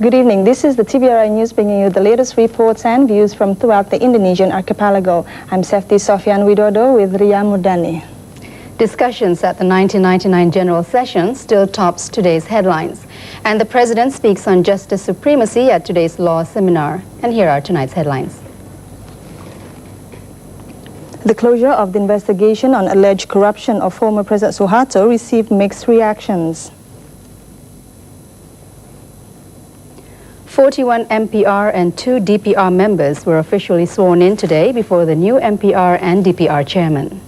Good evening. This is the TVRI News bringing you the latest reports and views from throughout the Indonesian archipelago. I'm Sefty Sofyan Widodo with Ria Moerdani. Discussions at the 1999 General Session still tops today's headlines. And the President speaks on justice supremacy at today's law seminar. And here are tonight's headlines. The closure of the investigation on alleged corruption of former President Suharto received mixed reactions. 41 MPR and 2 DPR members were officially sworn in today before the new MPR and DPR chairman.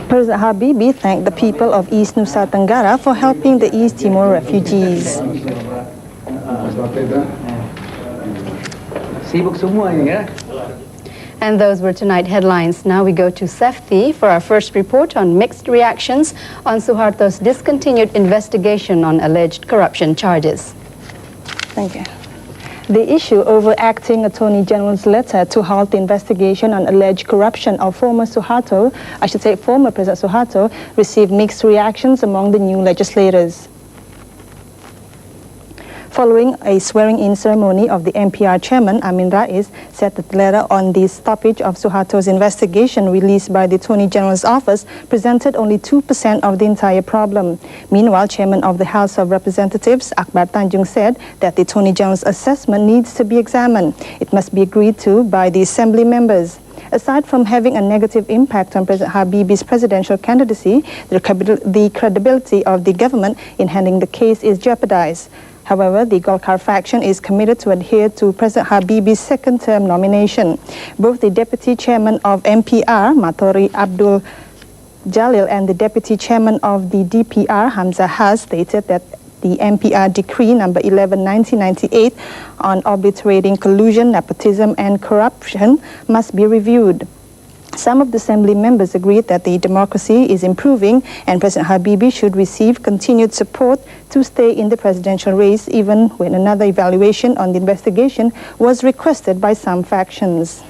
President Habibie thanked the people of East Nusa Tenggara for helping the East Timor refugees. And those were tonight's headlines. Now we go to Sefty for our first report on mixed reactions on Suharto's discontinued investigation on alleged corruption charges. Thank you. The issue over acting Attorney General's letter to halt the investigation on alleged corruption of former President Suharto, received mixed reactions among the new legislators. Following a swearing-in ceremony of the MPR chairman, Amin Rais said that the letter on the stoppage of Suharto's investigation released by the Attorney General's office presented only 2% of the entire problem. Meanwhile, Chairman of the House of Representatives, Akbar Tanjung, said that the Attorney General's assessment needs to be examined. It must be agreed to by the Assembly members. Aside from having a negative impact on President Habibie's presidential candidacy, the credibility of the government in handling the case is jeopardized. However, the Golkar faction is committed to adhere to President Habibie's second-term nomination. Both the Deputy Chairman of MPR, Matori Abdul Jalil, and the Deputy Chairman of the DPR, Hamzah Has, stated that the MPR Decree number 11/1998 on obliterating collusion, nepotism, and corruption must be reviewed. Some of the Assembly members agreed that the democracy is improving and President Habibie should receive continued support to stay in the presidential race, even when another evaluation on the investigation was requested by some factions.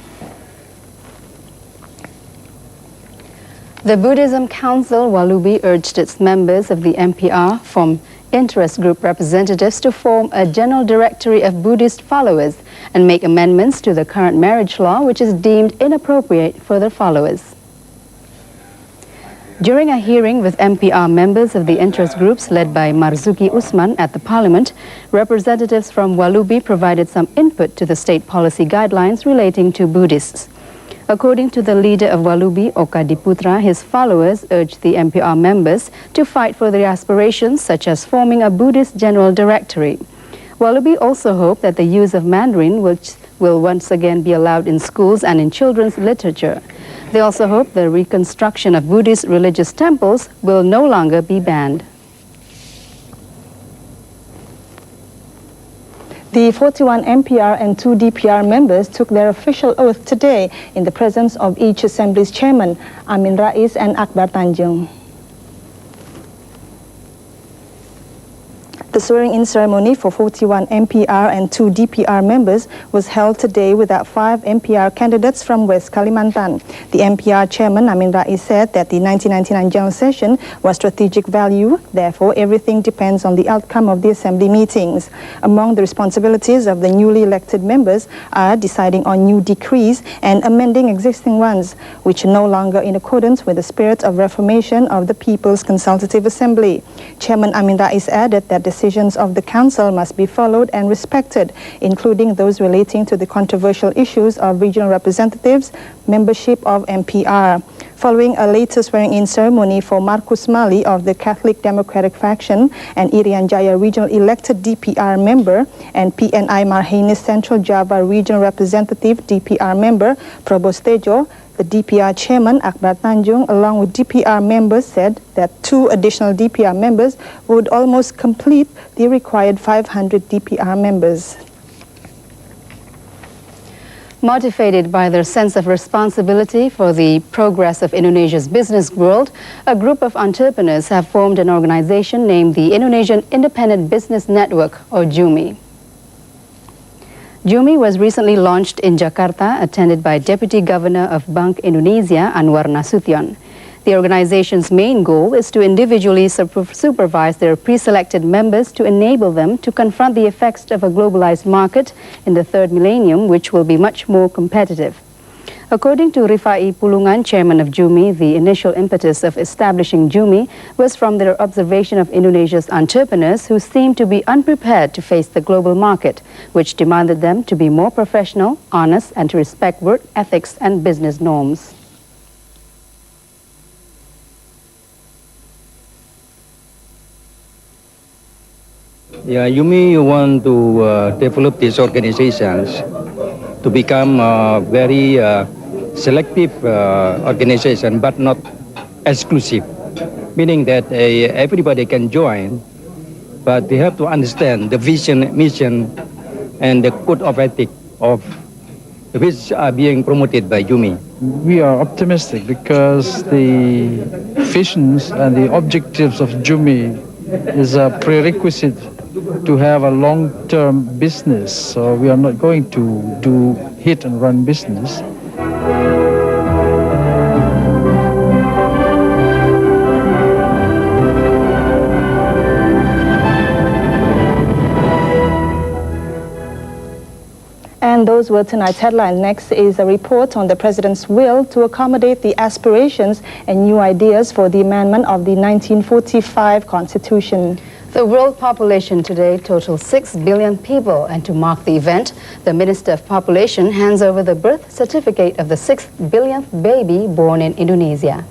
The Buddhism Council Walubi urged its members of the MPR from interest group representatives to form a general directory of Buddhist followers and make amendments to the current marriage law, which is deemed inappropriate for their followers. During a hearing with MPR members of the interest groups led by Marzuki Usman at the Parliament, representatives from Walubi provided some input to the state policy guidelines relating to Buddhists. According to the leader of Walubi, Oka Diputra, his followers urged the MPR members to fight for their aspirations, such as forming a Buddhist general directory. Walubi also hoped that the use of Mandarin, which will once again be allowed in schools and in children's literature. They also hope the reconstruction of Buddhist religious temples will no longer be banned. The 41 MPR and 2 DPR members took their official oath today in the presence of each Assembly's chairman, Amin Rais and Akbar Tanjung. The swearing-in ceremony for 41 MPR and 2 DPR members was held today without 5 MPR candidates from West Kalimantan. The MPR chairman, Amin Rais, said that the 1999 General Session was strategic value, therefore everything depends on the outcome of the Assembly meetings. Among the responsibilities of the newly elected members are deciding on new decrees and amending existing ones, which are no longer in accordance with the spirit of reformation of the People's Consultative Assembly. Chairman Amin Rais added that decisions of the Council must be followed and respected, including those relating to the controversial issues of regional representatives, membership of MPR. Following a later swearing-in ceremony for Markus Mali of the Catholic Democratic faction and Irian Jaya regional elected DPR member and PNI Marhanis Central Java regional representative DPR member Probos Tejo, the DPR chairman, Akbar Tanjung, along with DPR members, said that 2 additional DPR members would almost complete the required 500 DPR members. Motivated by their sense of responsibility for the progress of Indonesia's business world, a group of entrepreneurs have formed an organization named the Indonesian Independent Business Network, or JUMI. Jumi was recently launched in Jakarta, attended by Deputy Governor of Bank Indonesia, Anwar Nasution. The organization's main goal is to individually supervise their pre-selected members to enable them to confront the effects of a globalized market in the third millennium, which will be much more competitive. According to Rifai Pulungan, chairman of Jumi, the initial impetus of establishing Jumi was from their observation of Indonesia's entrepreneurs who seemed to be unprepared to face the global market, which demanded them to be more professional, honest, and to respect work ethics and business norms. Yeah, Jumi want to develop these organizations to become very selective organization, but not exclusive, meaning that everybody can join, but they have to understand the vision, mission, and the code of ethics of which are being promoted by Jumi. We are optimistic because the visions and the objectives of Jumi is a prerequisite to have a long-term business. So we are not going to do hit-and-run business. And those were tonight's headlines. Next is a report on the President's will to accommodate the aspirations and new ideas for the amendment of the 1945 Constitution. The world population today totals 6 billion people, and to mark the event, the Minister of Population hands over the birth certificate of the 6th billionth baby born in Indonesia.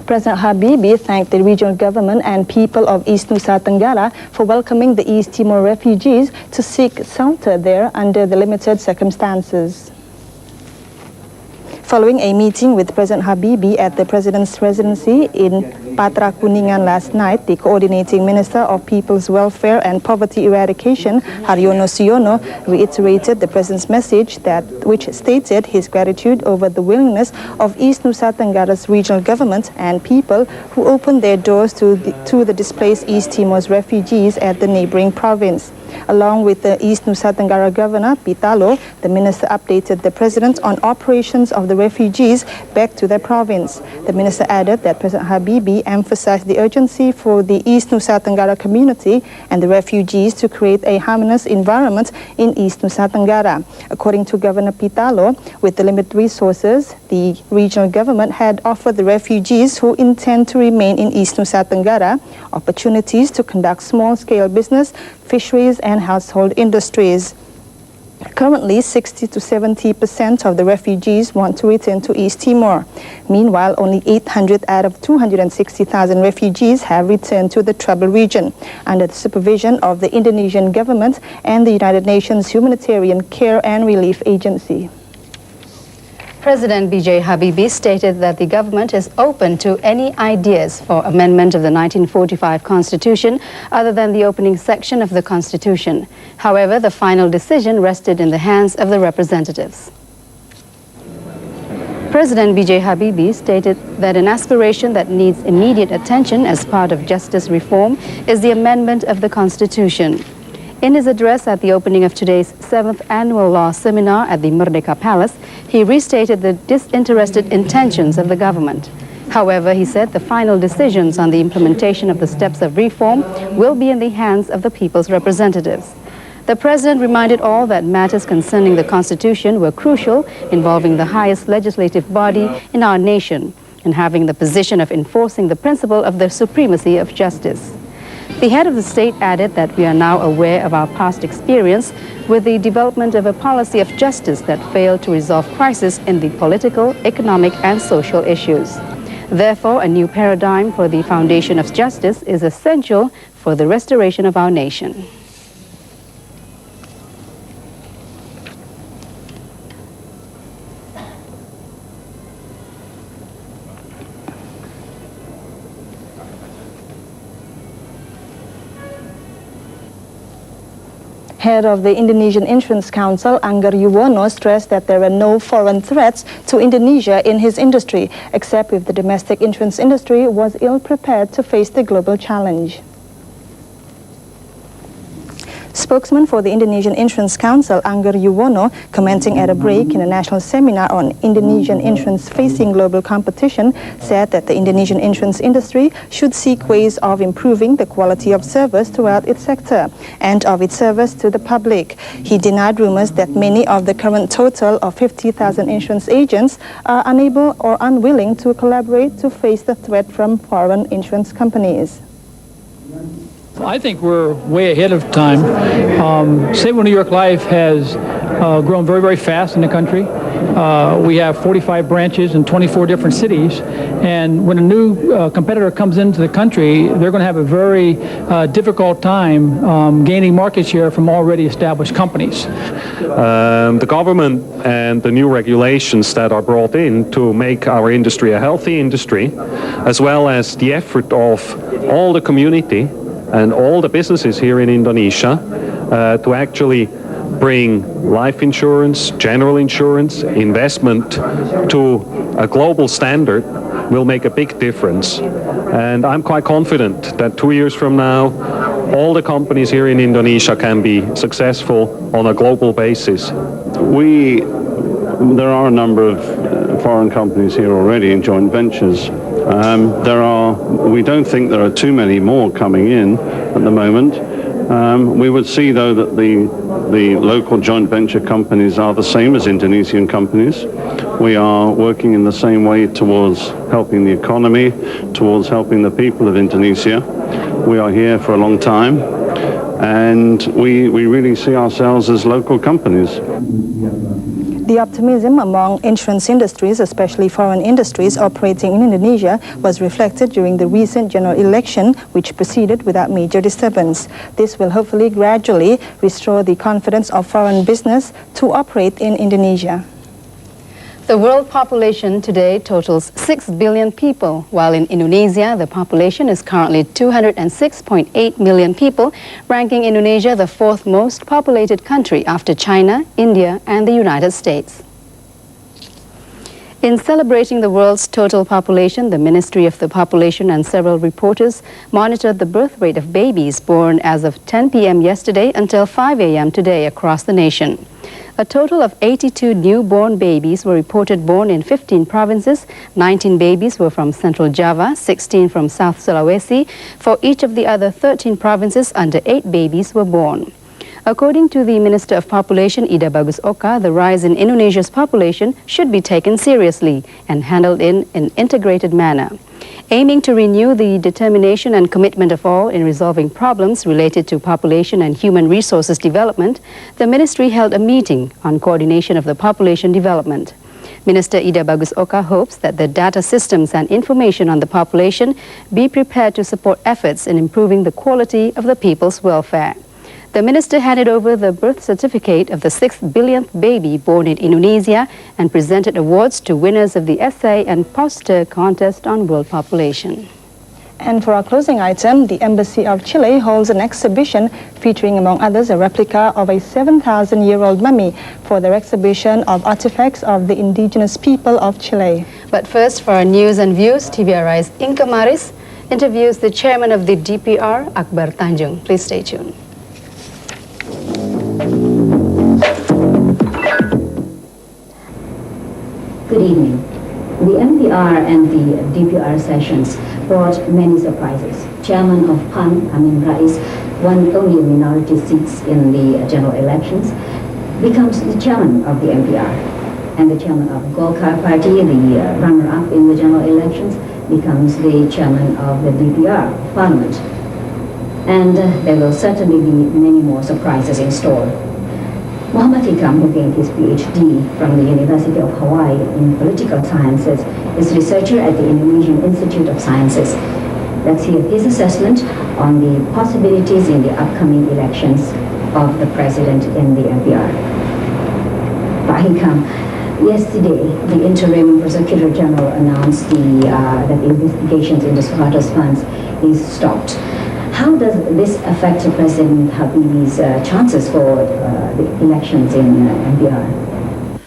President Habibie thanked the regional government and people of East Nusa Tenggara for welcoming the East Timor refugees to seek shelter there under the limited circumstances. Following a meeting with President Habibie at the President's residency in Patra Kuningan last night, the Coordinating Minister of People's Welfare and Poverty Eradication, Haryono Siono, reiterated the President's message which stated his gratitude over the willingness of East Nusa Tenggara's regional government and people who opened their doors to the displaced East Timor's refugees at the neighboring province. Along with the East Nusa Tenggara Governor, Pitalo, the minister updated the President on operations of the refugees back to their province. The minister added that President Habibie emphasized the urgency for the East Nusa Tenggara community and the refugees to create a harmonious environment in East Nusa Tenggara. According to Governor Pitalo, with the limited resources, the regional government had offered the refugees who intend to remain in East Nusa Tenggara opportunities to conduct small-scale business, fisheries, and household industries. Currently, 60 to 70% of the refugees want to return to East Timor. Meanwhile, only 800 out of 260,000 refugees have returned to the troubled region under the supervision of the Indonesian government and the United Nations Humanitarian Care and Relief Agency. President B.J. Habibie stated that the government is open to any ideas for amendment of the 1945 Constitution other than the opening section of the Constitution. However, the final decision rested in the hands of the representatives. President B.J. Habibie stated that an aspiration that needs immediate attention as part of justice reform is the amendment of the Constitution. In his address at the opening of today's 7th Annual Law Seminar at the Merdeka Palace, he restated the disinterested intentions of the government. However, he said the final decisions on the implementation of the steps of reform will be in the hands of the people's representatives. The President reminded all that matters concerning the Constitution were crucial, involving the highest legislative body in our nation and having the position of enforcing the principle of the supremacy of justice. The head of the state added that we are now aware of our past experience with the development of a policy of justice that failed to resolve crises in the political, economic, and social issues. Therefore, a new paradigm for the foundation of justice is essential for the restoration of our nation. Head of the Indonesian Insurance Council, Anggar Yuwono, stressed that there are no foreign threats to Indonesia in his industry, except if the domestic insurance industry was ill-prepared to face the global challenge. Spokesman for the Indonesian Insurance Council, Angger Yuwono, commenting at a break in a national seminar on Indonesian insurance facing global competition, said that the Indonesian insurance industry should seek ways of improving the quality of service throughout its sector and of its service to the public. He denied rumors that many of the current total of 50,000 insurance agents are unable or unwilling to collaborate to face the threat from foreign insurance companies. I think we're way ahead of time. Stable New York Life has grown very, very fast in the country. We have 45 branches in 24 different cities, and when a new competitor comes into the country, they're going to have a very difficult time gaining market share from already established companies. The government and the new regulations that are brought in to make our industry a healthy industry, as well as the effort of all the community and all the businesses here in Indonesia to actually bring life insurance, general insurance, investment to a global standard will make a big difference. And I'm quite confident that 2 years from now, all the companies here in Indonesia can be successful on a global basis. There are a number of foreign companies here already in joint ventures. We don't think there are too many more coming in at the moment. We would see, though, that the local joint venture companies are the same as Indonesian companies. We are working in the same way towards helping the economy, towards helping the people of Indonesia. We are here for a long time, and we really see ourselves as local companies. The optimism among insurance industries, especially foreign industries operating in Indonesia, was reflected during the recent general election, which proceeded without major disturbance. This will hopefully gradually restore the confidence of foreign business to operate in Indonesia. The world population today totals 6 billion people, while in Indonesia, the population is currently 206.8 million people, ranking Indonesia the fourth most populated country after China, India, and the United States. In celebrating the world's total population, the Ministry of the Population and several reporters monitored the birth rate of babies born as of 10 p.m. yesterday until 5 a.m. today across the nation. A total of 82 newborn babies were reported born in 15 provinces. 19 babies were from Central Java, 16 from South Sulawesi. For each of the other 13 provinces, under 8 babies were born. According to the Minister of Population, Ida Bagus Oka, the rise in Indonesia's population should be taken seriously and handled in an integrated manner. Aiming to renew the determination and commitment of all in resolving problems related to population and human resources development, the ministry held a meeting on coordination of the population development. Minister Ida Bagus Oka hopes that the data systems and information on the population be prepared to support efforts in improving the quality of the people's welfare. The minister handed over the birth certificate of the 6th billionth baby born in Indonesia and presented awards to winners of the essay and poster contest on world population. And for our closing item, the Embassy of Chile holds an exhibition featuring, among others, a replica of a 7,000-year-old mummy for their exhibition of artifacts of the indigenous people of Chile. But first, for our news and views, TVRI's Inka Maris interviews the chairman of the DPR, Akbar Tanjung. Please stay tuned. Good evening. The MPR and the DPR sessions brought many surprises. Chairman of PAN, Amin Rais, won only minority seats in the general elections, becomes the chairman of the MPR. And the chairman of Golkar Party, the runner-up in the general elections, becomes the chairman of the DPR Parliament. And there will certainly be many more surprises in store. Muhammad Hikam, who gained his PhD from the University of Hawaii in political sciences, is researcher at the Indonesian Institute of Sciences. Let's hear his assessment on the possibilities in the upcoming elections of the president in the MPR. Pak Hikam, yesterday the interim prosecutor general announced that the investigations into Suharto's funds is stopped. How does this affect President Habibie's chances for the elections in MPR?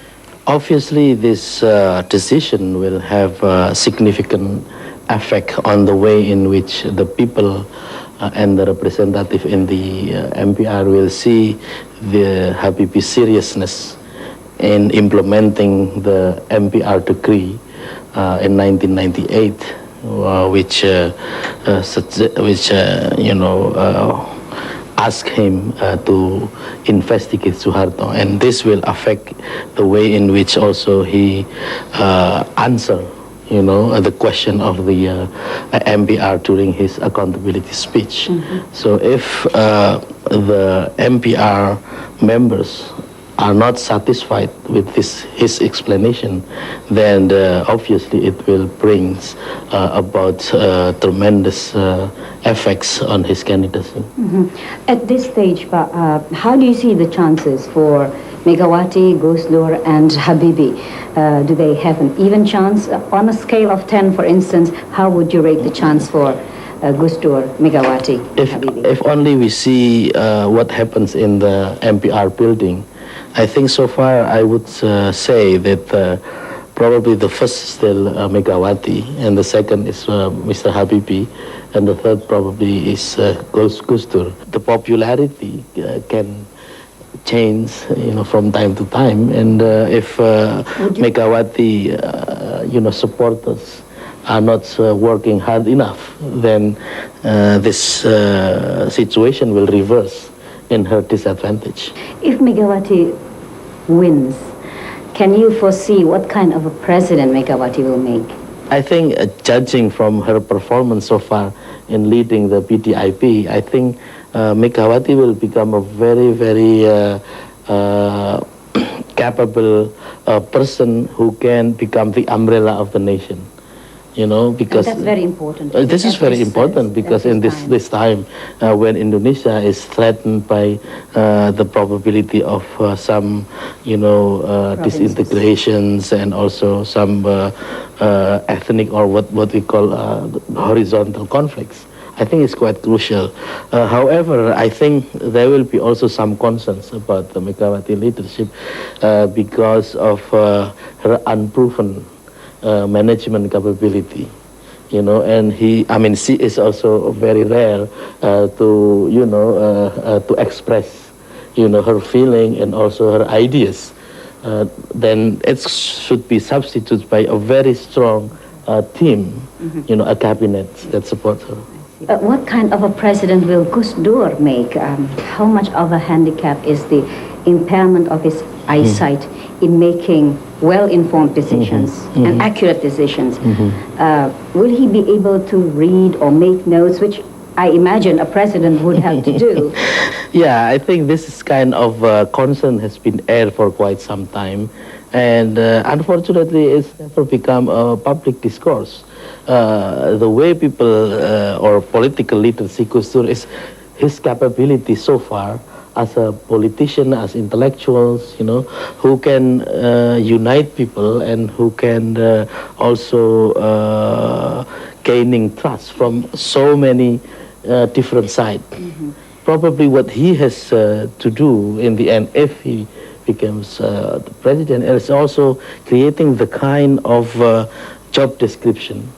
Obviously, this decision will have a significant effect on the way in which the people and the representative in the MPR will see the Habibie seriousness in implementing the MPR decree in 1998, which asked him to investigate Suharto, and this will affect the way in which also he answer, the question of the MPR during his accountability speech. So if the MPR members are not satisfied with his explanation, then obviously it will bring about tremendous effects on his candidacy. At this stage, how do you see the chances for Megawati, Gus Dur, and Habibie? Do they have an even chance? On a scale of 10, for instance, how would you rate the chance for Gus Dur, Megawati, Habibie? If only we see what happens in the MPR building, I think so far I would say that probably the first is still Megawati, and the second is Mr. Habibie, and the third probably is Gus Dur. The popularity can change, from time to time, and if Megawati, supporters are not working hard enough, then this situation will reverse in her disadvantage. If Megawati wins, can you foresee what kind of a president Megawati will make? I think, judging from her performance so far in leading the PDIP, I think Megawati will become a very, very capable person who can become the umbrella of the nation. Because and that's very important. This is very important because in this time when Indonesia is threatened by the probability of some, disintegrations and also some ethnic or what we call horizontal conflicts, I think it's quite crucial. However, I think there will be also some concerns about the Megawati leadership because of her unproven management capability, and she is also very rare to express, her feeling and also her ideas. Then it should be substituted by a very strong team, a cabinet that supports her. What kind of a president will Gus Dur make? How much of a handicap is the impairment of his eyesight in making well-informed decisions and accurate decisions? Will he be able to read or make notes, which I imagine a president would have to do? Yeah, I think this kind of concern has been aired for quite some time, and unfortunately it's never become a public discourse. The way people or political leaders see Gus Dur is his capability so far as a politician, as intellectuals, who can unite people and who can also gaining trust from so many different sides. Probably what he has to do in the end, if he becomes the president, is also creating the kind of job description,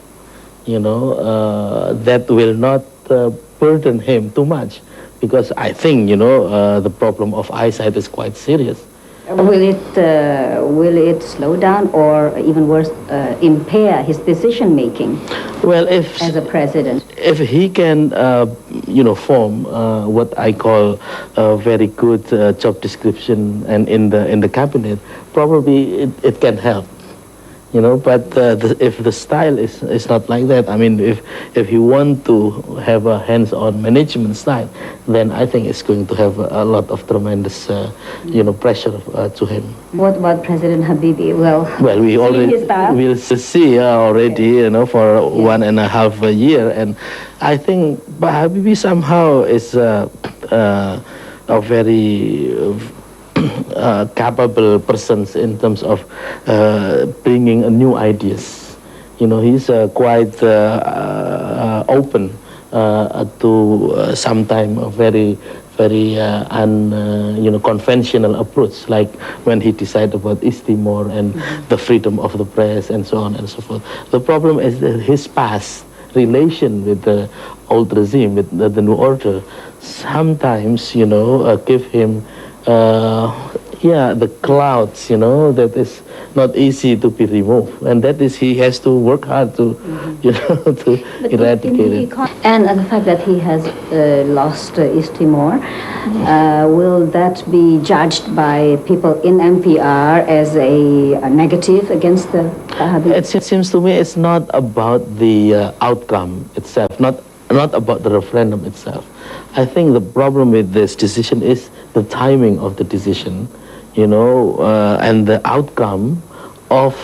that will not burden him too much. Because I think, the problem of eyesight is quite serious. Will it slow down or even worse, impair his decision making? Well, as a president, if he can, form what I call a very good job description and in the cabinet, probably it can help. But if the style is not like that, if you want to have a hands-on management style, then I think it's going to have a lot of tremendous, pressure to him. What about President Habibie? Well, we already will see already, for 1.5 year, and I think Habibie somehow is a very capable persons in terms of bringing new ideas. He's quite open to sometimes a very conventional approach, like when he decided about East Timor and the freedom of the press and so on and so forth. The problem is that his past relation with old regime, with the new order, sometimes, you know, give him, the clouds, you know, that is not easy to be removed. And that is, he has to work hard to, you know, to eradicate it. And the fact that he has lost East Timor, will that be judged by people in MPR as a negative against the It seems to me it's not about the outcome itself, not about the referendum itself. I think the problem with this decision is the timing of the decision, you know, and the outcome of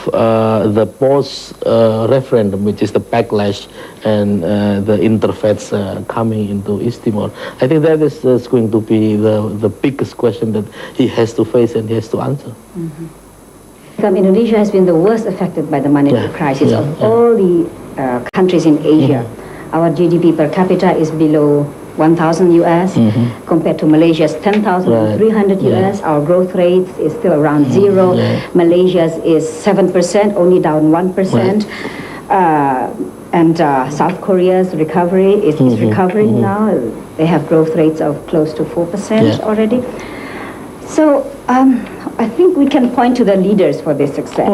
the post-referendum, which is the backlash and the interfaiths coming into East Timor. I think that is going to be the biggest question that he has to face and he has to answer. Indonesia has been the worst affected by the monetary crisis of all the countries in Asia. Our GDP per capita is below 1,000 US, compared to Malaysia's 10,300 US. Our growth rate is still around zero. Malaysia's is 7%, only down 1%. And South Korea's recovery is recovering now. They have growth rates of close to 4% already. So I think we can point to the leaders for this success.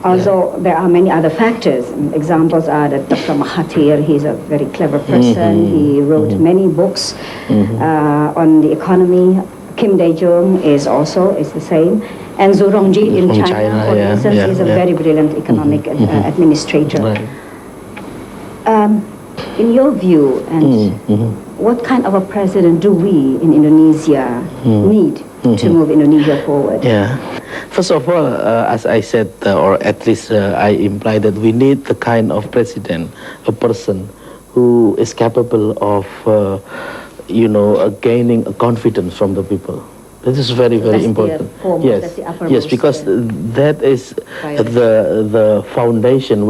Although there are many other factors. Examples are that Dr. Mahathir, he's a very clever person. He wrote many books on the economy. Kim Dae-jung is the same. And Zhu Rongji in China, for instance, is a very brilliant economic administrator. In your view, and what kind of a president do we in Indonesia need to move Indonesia forward? First of all, as I said, or at least I implied, that we need the kind of president, a person who is capable of, gaining confidence from the people. This is very, very important. Yes, because that is the foundation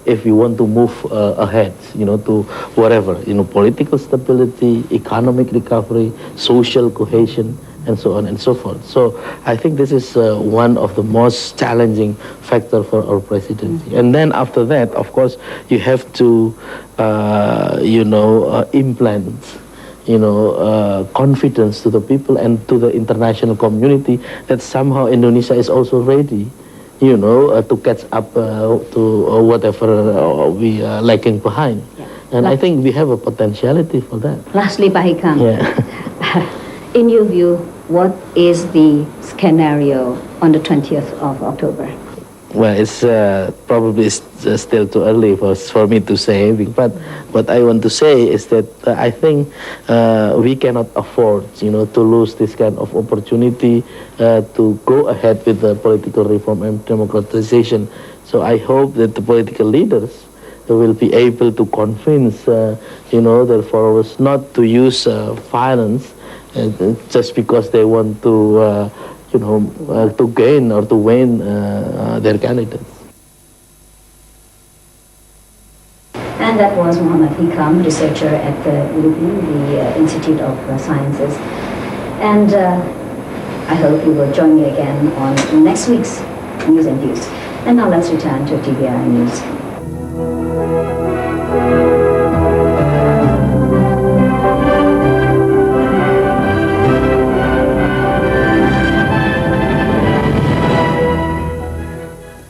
if we want to move ahead, to whatever, political stability, economic recovery, social cohesion, and so on and so forth. So I think this is one of the most challenging factors for our presidency. And then after that, of course, you have to, implant, confidence to the people and to the international community that somehow Indonesia is also ready, to catch up to whatever we are lagging behind. And I think we have a potentiality for that. Lastly, Pak Hikam, in your view, what is the scenario on the 20th of October? Well, it's probably still too early for me to say, but what I want to say is that I think we cannot afford, to lose this kind of opportunity to go ahead with the political reform and democratization. So I hope that the political leaders will be able to convince, their followers not to use violence just because they want to, to gain or to win their candidates. And that was Muhammad Hikam, researcher at the Institute of Sciences. And I hope you will join me again on next week's News and Views. And now let's return to TVI News.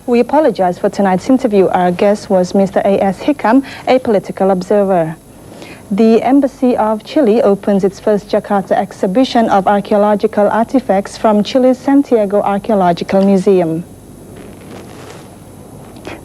We apologize for tonight's interview. Our guest was Mr. A.S. Hikam, a political observer. The Embassy of Chile opens its first Jakarta exhibition of archaeological artifacts from Chile's Santiago Archaeological Museum.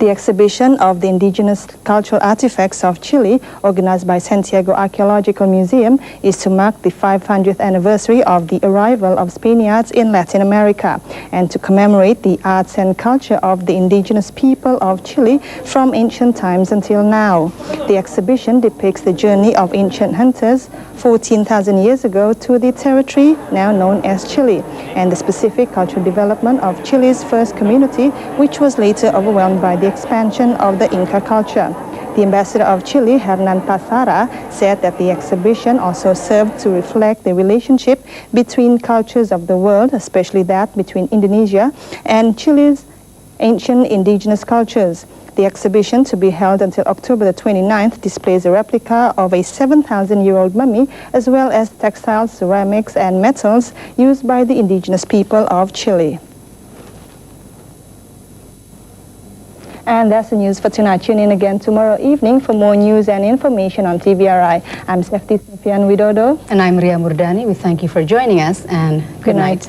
The exhibition of the indigenous cultural artifacts of Chile, organized by Santiago Archaeological Museum, is to mark the 500th anniversary of the arrival of Spaniards in Latin America and to commemorate the arts and culture of the indigenous people of Chile from ancient times until now. The exhibition depicts the journey of ancient hunters 14,000 years ago to the territory now known as Chile, and the specific cultural development of Chile's first community, which was later overwhelmed by the expansion of the Inca culture. The ambassador of Chile, Hernan Pazara, said that the exhibition also served to reflect the relationship between cultures of the world, especially that between Indonesia and Chile's ancient indigenous cultures. The exhibition, to be held until October the 29th, displays a replica of a 7,000-year-old mummy, as well as textiles, ceramics, and metals used by the indigenous people of Chile. And that's the news for tonight. Tune in again tomorrow evening for more news and information on TVRI. I'm Sefty Sofyan Widodo. And I'm Ria Moerdani. We thank you for joining us, and good night.